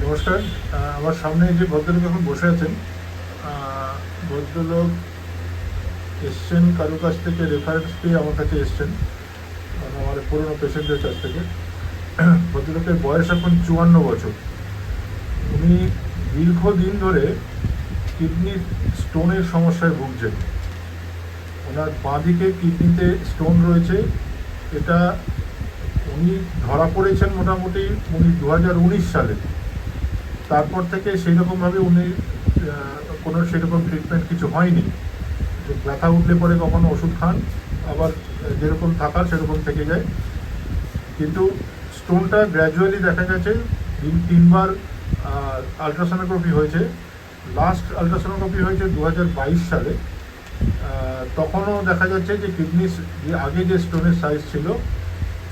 নমস্কার। আমার সামনে যে ভদ্রলোক এখন বসে আছেন, ভদ্রলোক এসছেন কারো কাছ থেকে রেফারেন্স পেয়ে আমার কাছে এসছেন, আমার পুরোনো পেশেন্টের কাছ থেকে। ভদ্রলোকের বয়স এখন 54 বছর। উনি দীর্ঘদিন ধরে কিডনির স্টোনের সমস্যায় ভুগছেন। ওনার বাঁদিকে কিডনিতে স্টোন রয়েছে। এটা উনি ধরা পড়েছেন মোটামুটি 2019 সালে। তারপর থেকে সেই রকমভাবে উনি কোনো সেরকম ট্রিটমেন্ট কিছু হয়নি। ব্যথা উঠলে পরে কখনো ওষুধ খান, আবার যেরকম থাকার সেরকম থেকে যায়। কিন্তু স্টোনটা গ্র্যাজুয়ালি দেখা গেছে, তিনবার আলট্রাসোনোগ্রাফি হয়েছে। লাস্ট আলট্রাসোনোগ্রাফি হয়েছে 2022 সালে। তখনও দেখা যাচ্ছে যে কিডনি আগে যে স্টোনের সাইজ ছিল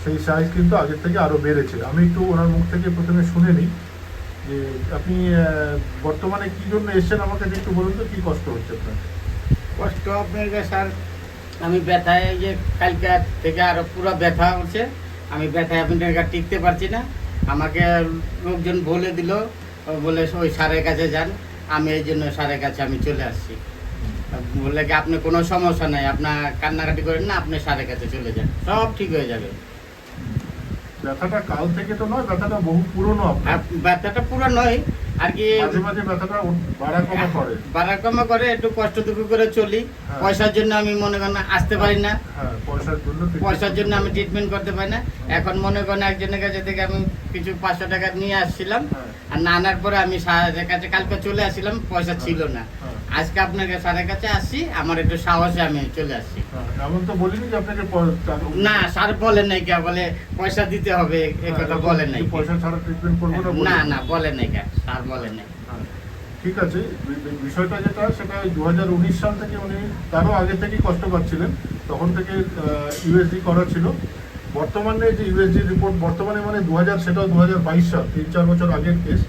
সেই সাইজ কিন্তু আগের থেকে আরও বেড়েছে। আমি একটু ওনার মুখ থেকে প্রথমে শুনে নিই যে আপনি বর্তমানে কী জন্য এসছেন, আমার কাছে একটু বলুন তো, কী কষ্ট হচ্ছে আপনার? কষ্ট আপনাকে স্যার, আমি ব্যথায় যে কালকে থেকে আরো পুরো ব্যথা হচ্ছে। আমি ব্যথায় আপনার টিকতে পারছি না। আমাকে লোকজন বলে দিল, বলে ওই স্যারের কাছে যান। আমি এই জন্য স্যারের কাছে আমি চলে আসছি। বললে কি আপনি কোনো সমস্যা নাই, আপনার কান্নাকাটি করেন না, আপনি স্যারের কাছে চলে যান, সব ঠিক হয়ে যাবে। ব্যথাটা কাল থেকে তো নয়, ব্যথাটা বহু পুরনো। আর ব্যথাটা পুরো নয় আর কি, মাঝে মাঝে ব্যথাটা বাড়া কমা করে। বাড়া কমা করে, একটু কষ্ট দুঃখ করে চলি। পয়সার জন্য আমি মনে করেন আসতে পারি না। পয়সার জন্য আমি ট্রিটমেন্ট করতে পারি না। এখন মনে করেন একজনের কাছে থেকে আমি কিছু 500 টাকা নিয়ে আসছিলাম, আর না আনার পরে আমি স্যারের কাছে কালকে চলে আসছিলাম, পয়সা ছিল না। আজকে আপনার স্যারের কাছে আসছি, আমার একটু সাহসে আমি চলে আসছি। এমন তো বলিনি যে আপনাকে না, স্যার বলেন নাই কে, বলে পয়সা দিতে হবে, এই কথা বলেন নাই। পয়সা ছাড়া ট্রিটমেন্ট করবো না, না বলেন নাই কে, স্যার বলেন নাই। ঠিক আছে, বিষয়টা যেটা সেটা 2019 সাল থেকে উনি তারও আগে থেকেই কষ্ট পাচ্ছিলেন। তখন থেকে ইউএসজি করা ছিল। বর্তমানে যে ইউএসজি রিপোর্ট বর্তমানে মানে 2000, সেটাও 2022 সাল, 3-4 বছর আগের কেস।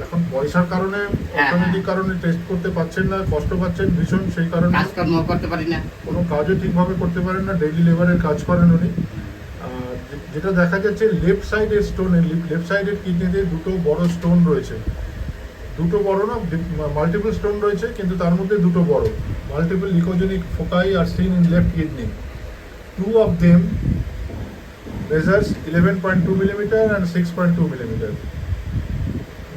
এখন পয়সার কারণে, অর্থনৈতিক কারণে টেস্ট করতে পারছেন না, কষ্ট পাচ্ছেন ভীষণ। সেই কারণে কাজকর্ম করতে পারি না, কোনো কাজও ঠিকভাবে করতে পারেন না, ডেইলি লেবারের কাজ করেন উনি। যেটা দেখা যাচ্ছে লেফট সাইডের স্টোনে, লেফট সাইডের কিডনিতে দুটো বড় স্টোন রয়েছে। দুটো বড় না, মাল্টিপল স্টোন রয়েছে, কিন্তু তার মধ্যে দুটো বড়। মাল্টিপল লিকোজেনিক ফোকাই আর seen in left kidney. 2 of them measures 11.2 millimeter and 6.2 millimeter.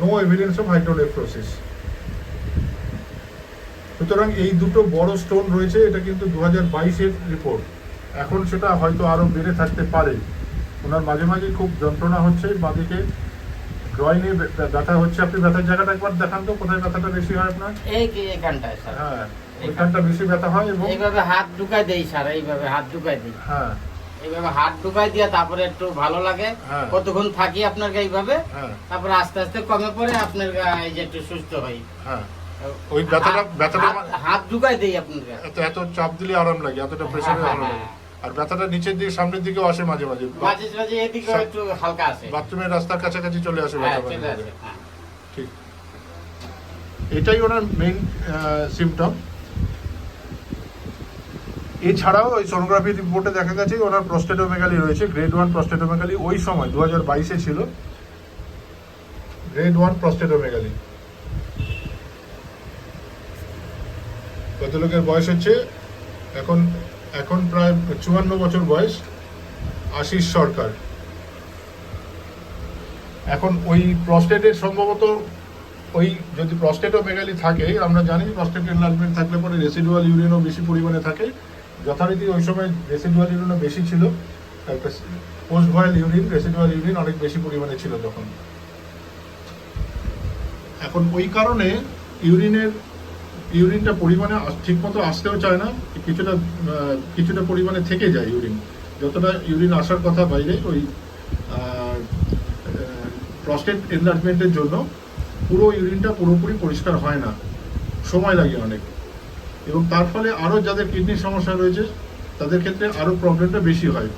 No evidence of hydronephrosis. সুতরাং এই দুটো বড় স্টোন রয়েছে। এটা কিন্তু 2022-এর রিপোর্ট। এখন সেটা হয়তো আরও বেড়ে থাকতে পারে। ওনার মাঝে মাঝে খুব যন্ত্রণা হচ্ছে, বাঁদিকে গ্রয়নে ব্যথা হচ্ছে। আপনি ব্যথার জায়গাটা একবার দেখান তো, কোথায় ব্যথাটা বেশি হয় আপনার? এইখানটায় স্যার। হ্যাঁ, ওইখানটা বেশি ব্যথা হয়। এবং এইভাবে হাত ঢুকাই দেই স্যার, এইভাবে হাত ঢুকাই দিই। হ্যাঁ, এইভাবে হাত ঢুকাই দিয়ে তারপরে একটু ভালো লাগে। কতক্ষণ থাকি আপনার এইভাবে, তারপরে আস্তে আস্তে কমে পড়ে আপনার এই যে একটু সুস্থ হই। হ্যাঁ, ওই ব্যথাটা হাত ঢুকাই দেই আপনার। এত চাপ দিলে আরাম লাগে, এতটা প্রেসারে আরাম লাগে। আর ব্যথাটা নিচের দিকে, সামনের দিকেও আসে মাঝে মাঝে। মাঝে মাঝে এদিকে একটু হালকা আসে, বাথরুমের রাস্তার কাছাকাছি চলে আসে ব্যথা। ঠিক, এটাই ওনার মেইন সিমটম। এছাড়াও ওই সোনোগ্রাফি রিপোর্টে দেখা গেছে ওনার প্রস্টেটোমেগালি রয়েছে, গ্রেড 1 প্রস্টেটোমেগালি। ওই সময় 2022-এ ছিল গ্রেড 1 প্রস্টেটোমেগালি। ভদ্রলোকের বয়স হচ্ছে এখন প্রায় 54 বছর বয়স। আশিস সরকার। এখন ওই প্রস্টেটের সম্ভবত, ওই যদি প্রস্টেটোমেগালি থাকে, আমরা জানি প্রস্টেট এনলার্জমেন্ট থাকলে পরে রেসিডুয়াল ইউরিনও বেশি পরিমাণে থাকে। যথারীতি ওই সময় রেসিডুয়াল ইউরিনও বেশি ছিল, পোস্ট ভয়েল ইউরিন, রেসিডুয়াল ইউরিন অনেক বেশি পরিমাণে ছিল তখন। এখন ওই কারণে ইউরিনটা পরিমাণে ঠিকমতো আসতেও চায় না, কিছুটা পরিমাণে থেকে যায় ইউরিন। যতটা ইউরিন আসার কথা বাইরে, ওই প্রস্টেট এনলার্জমেন্টের জন্য পুরো ইউরিনটা পুরোপুরি পরিষ্কার হয় না, সময় লাগে অনেক। এবং তার ফলে আরও যাদের কিডনির সমস্যা রয়েছে তাদের ক্ষেত্রে আরও প্রবলেমটা বেশি হয়।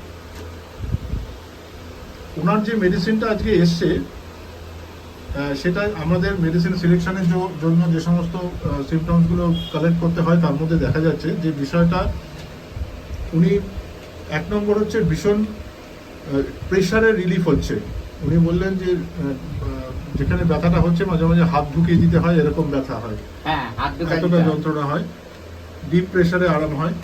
ওনার যে মেডিসিনটা আজকে এসছে, সেটা আমাদের মেডিসিন সিলেকশনের জন্য যে সমস্ত সিমটমসগুলো কালেক্ট করতে হয় তার মধ্যে দেখা যাচ্ছে যে বিষয়টা, উনি 1 নম্বর হচ্ছে ভীষণ প্রেশারের রিলিফ হচ্ছে। উনি বললেন যে যেখানে ব্যথাটা হচ্ছে মাঝে মাঝে হাত ঢুকিয়ে দিতে হয়, এরকম ব্যথা হয়, হ্যাঁ, হাত ঢুকাই এতটা দিতে হয়। যন্ত্রণা হয়। ডিপ প্রেসারে আরাম হয়,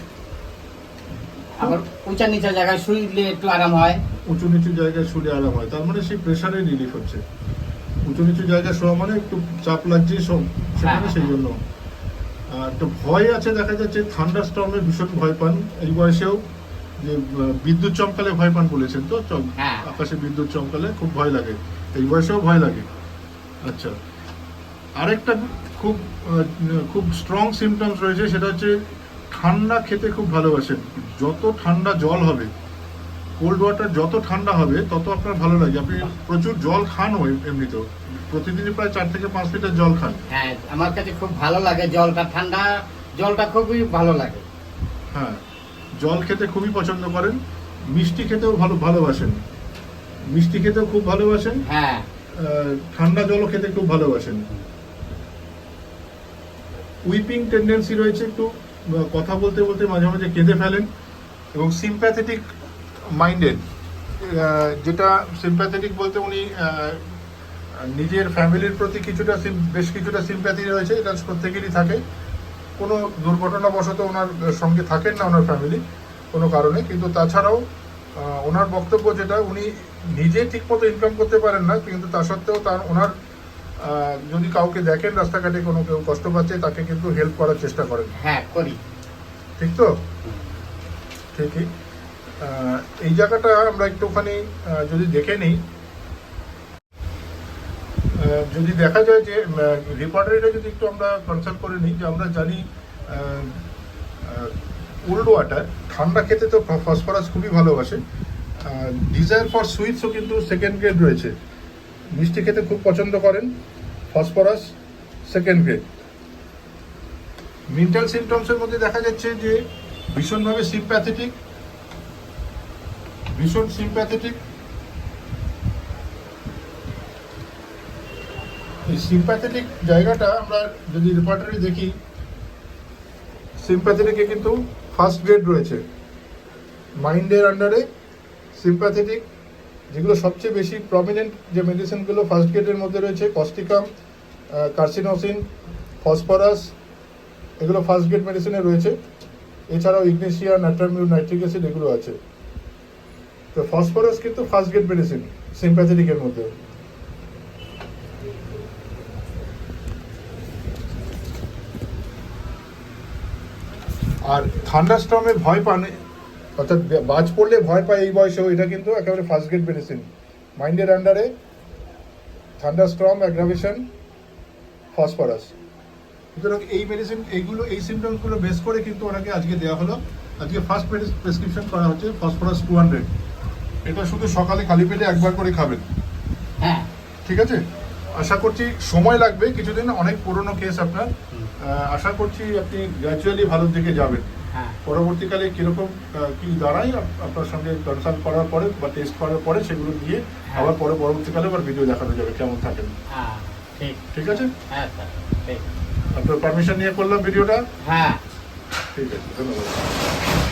আবার উঁচা নিচা জায়গায় শুইলে একটু আরাম হয়। উঁচু নিচু জায়গায় শুলে আরাম হয়, তার মানে সেই প্রেসারে রিলিফ হচ্ছে। উঁচু নিচু জায়গায় শোয়া মানে একটু চাপ লাগছে সেখানে, হ্যাঁ, সেই জন্য। তো ভয় আছে, দেখা যাচ্ছে থান্ডার স্টর্মে ভীষণ ভয় পান এই বয়সেও, যে বিদ্যুৎ চমকালে ভয় পান বলেছেন তো, হ্যাঁ। আকাশে বিদ্যুৎ চমকালে খুব ভয় লাগে, এই বয়সেও ভয় লাগে। আচ্ছা, আরেকটা খুব খুব স্ট্রং সিমটমস রয়েছে, সেটা হচ্ছে ঠান্ডা খেতে খুব ভালোবাসেন। যত ঠান্ডা জল হবে, কোল্ড ওয়াটার যত ঠান্ডা হবে তত আপনার ভালো লাগে। আপনি প্রচুর জল খান এমনিতেও, প্রতিদিনই প্রায় 4 থেকে 5 লিটার জল খান। হ্যাঁ, আমার কাছে খুব ভালো লাগে জলটা, ঠান্ডা জলটা খুবই ভালো লাগে। হ্যাঁ, জল খেতে খুবই পছন্দ করেন, মিষ্টি খেতেও ভালোবাসেন, মিষ্টি খেতেও খুব ভালোবাসেন, হ্যাঁ, ঠান্ডা জলও খেতে খুব ভালোবাসেন। উইপিং টেন্ডেন্সি রয়েছে একটু, কথা বলতে বলতে মাঝে মাঝে কেঁদে ফেলেন, এবং সিম্প্যাথেটিক মাইন্ডেড। যেটা সিম্প্যাথেটিক বলতে উনি নিজের ফ্যামিলির প্রতি বেশ কিছুটা সিম্প্যাথি রয়েছে, এটা প্রত্যেকেরই থাকে। কোনো দুর্ঘটনাবশত ওনার সঙ্গে থাকেন না ওনার ফ্যামিলি কোনো কারণে, কিন্তু তাছাড়াও ওনার বক্তব্য যেটা, উনি নিজে ঠিকমতো ইনকাম করতে পারেন না, কিন্তু তা সত্ত্বেও ওনার যদি কাউকে দেখেন রাস্তাঘাটে কোনো কেউ কষ্ট পাচ্ছে, তাকে কিন্তু হেল্প করার চেষ্টা করেন। হ্যাঁ করি। ঠিক তো? ঠিকই। এই জায়গাটা আমরা একটুখানি যদি দেখে নিই, যদি দেখা যায় যে রিপোর্টারিটা যদি একটু আমরা কনসাল্ট করে নিই, যে আমরা জানি কোল্ড ওয়াটার ঠান্ডা খেতে তো ফসফরাস খুবই ভালোবাসে, ডিজায়ার ফর সুইটসও কিন্তু সেকেন্ড গ্রেড রয়েছে, মিষ্টি খেতে খুব পছন্দ করেন, ফসফরাস সেকেন্ড গ্রেড। মেন্টাল সিমটমসের মধ্যে দেখা যাচ্ছে যে ভীষণভাবে সিম্প্যাথেটিক, ভীষণ সিম্প্যাথেটিক। এই সিম্প্যাথেটিক জায়গাটা আমরা যদি রিপোর্টারি দেখি, সিম্প্যাথেটিকে কিন্তু ফার্স্ট গ্রেড রয়েছে, মাইন্ডের আন্ডারে সিম্প্যাথেটিক। যেগুলো সবচেয়ে বেশি প্রমিনেন্ট যে মেডিসিনগুলো ফার্স্ট গ্রেডের মধ্যে রয়েছে, কস্টিকাম, কার্সিনোসিন, ফসফরাস, এগুলো ফার্স্ট গ্রেড মেডিসিনে রয়েছে। এছাড়াও ইগনেশিয়া, নাট্রামিউর, নাইট্রিক অ্যাসিড এগুলো আছে। তো ফসফরাস কিন্তু ফার্স্ট গ্রেড মেডিসিন সিম্প্যাথেটিকের মধ্যে। আর থান্ডারস্টর্মে ভয় পান, অর্থাৎ বাজ পড়লে ভয় পায় এই বয়সেও, এটা কিন্তু একেবারে ফার্স্ট গ্রেড মেডিসিন, মাইন্ডের আন্ডারে, থান্ডারস্টর্ম, অ্যাগ্রাভেশন, ফসফরাস। সুতরাং এই মেডিসিন, এই সিমটমসগুলো বেস করে কিন্তু ওনাকে আজকে দেওয়া হলো। আজকে ফার্স্ট প্রেসক্রিপশন করা হচ্ছে ফসফরাস 200। এটা শুধু সকালে খালি পেটে একবার করে খাবেন, হ্যাঁ, ঠিক আছে? আশা করছি সময় লাগবে কিছুদিন, অনেক পুরনো কেস আপনার, আশা করছি আপনি গ্র্যাজুয়ালি ভালোর দিকে যাবেন। হ্যাঁ, পরবর্তীকালে কিরকম কি দাঁড়ায় আপনার সঙ্গে কনসাল্ট করার পরে বা টেস্ট করার পরে সেগুলো দিয়ে আবার পরবর্তীকালে আবার ভিডিও দেখানো যাবে কেমন থাকেন। হ্যাঁ, ঠিক। ঠিক আছে? হ্যাঁ স্যার, ঠিক। আপনার পারমিশন নিয়ে করলাম ভিডিওটা। হ্যাঁ। ঠিক আছে, ধন্যবাদ।